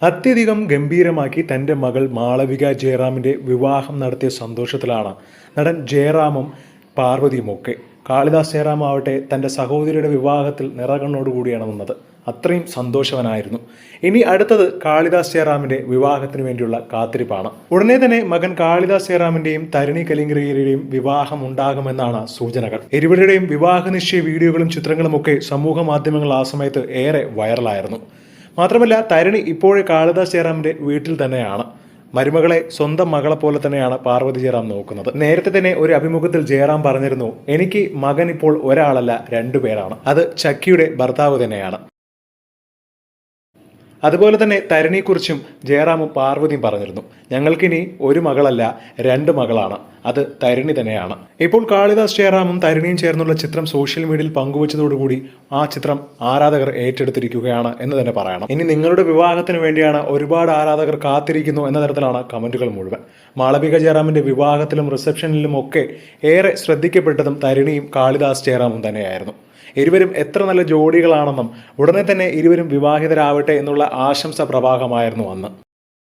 അത്യധികം ഗംഭീരമാക്കി തൻ്റെ മകൾ മാളവിക ജയറാമിൻ്റെ വിവാഹം നടത്തിയ സന്തോഷത്തിലാണ് നടൻ ജയറാമും പാർവതിയുമൊക്കെ. കാളിദാസ് ജയറാം ആവട്ടെ തൻ്റെ സഹോദരിയുടെ വിവാഹത്തിൽ നിറകണ്ണോടുകൂടിയാണ് വന്നത്. അത്രയും സന്തോഷവനായിരുന്നു. ഇനി അടുത്തത് കാളിദാസ് ജയറാമിൻ്റെ വിവാഹത്തിന് വേണ്ടിയുള്ള കാത്തിരിപ്പാണ്. ഉടനെ തന്നെ മകൻ കാളിദാസ് ജയറാമിൻ്റെയും തരിണി കലിംഗരയുടെയും വിവാഹം ഉണ്ടാകുമെന്നാണ് സൂചനകൾ. ഇരുവരുടെയും വിവാഹ നിശ്ചയ വീഡിയോകളും ചിത്രങ്ങളും ഒക്കെ സമൂഹ മാധ്യമങ്ങൾ ആ സമയത്ത് ഏറെ വൈറലായിരുന്നു. മാത്രമല്ല തരിണി ഇപ്പോഴേ കാളിദാസ് ജയറാമിൻ്റെ വീട്ടിൽ തന്നെയാണ്. മരുമകളെ സ്വന്തം മകളെ പോലെ തന്നെയാണ് പാർവതി ജയറാം നോക്കുന്നത്. നേരത്തെ തന്നെ ഒരു അഭിമുഖത്തിൽ ജയറാം പറഞ്ഞിരുന്നു, എനിക്ക് മകൻ ഇപ്പോൾ ഒരാളല്ല 2 പേരാണ്. അത് ചക്കിയുടെ ഭർത്താവ് തന്നെയാണ്. അതുപോലെ തന്നെ തരിണിയെക്കുറിച്ചും ജയറാമും പാർവതിയും പറഞ്ഞിരുന്നു, ഞങ്ങൾക്കിനി ഒരു മകളല്ല 2 മകളാണ്, അത് തരിണി തന്നെയാണ്. ഇപ്പോൾ കാളിദാസ് ജയറാമും തരിണിയും ചേർന്നുള്ള ചിത്രം സോഷ്യൽ മീഡിയയിൽ പങ്കുവച്ചതോടുകൂടി ആ ചിത്രം ആരാധകർ ഏറ്റെടുത്തിരിക്കുകയാണ് എന്ന് തന്നെ പറയണം. ഇനി നിങ്ങളുടെ വിവാഹത്തിന് വേണ്ടിയാണ് ഒരുപാട് ആരാധകർ കാത്തിരിക്കുന്നു എന്ന തരത്തിലാണ് കമന്റുകൾ മുഴുവൻ. മാളവിക ജയറാമിന്റെ വിവാഹത്തിലും റിസപ്ഷനിലും ഒക്കെ ഏറെ ശ്രദ്ധിക്കപ്പെട്ടതും തരിണിയും കാളിദാസ് ജയറാമും തന്നെയായിരുന്നു. ഇരുവരും എത്ര നല്ല ജോഡികളാണെന്നും ഉടനെ തന്നെ ഇരുവരും വിവാഹിതരാവട്ടെ എന്നുള്ള ആശംസ പ്രവാഹമായിരുന്നു അന്ന്.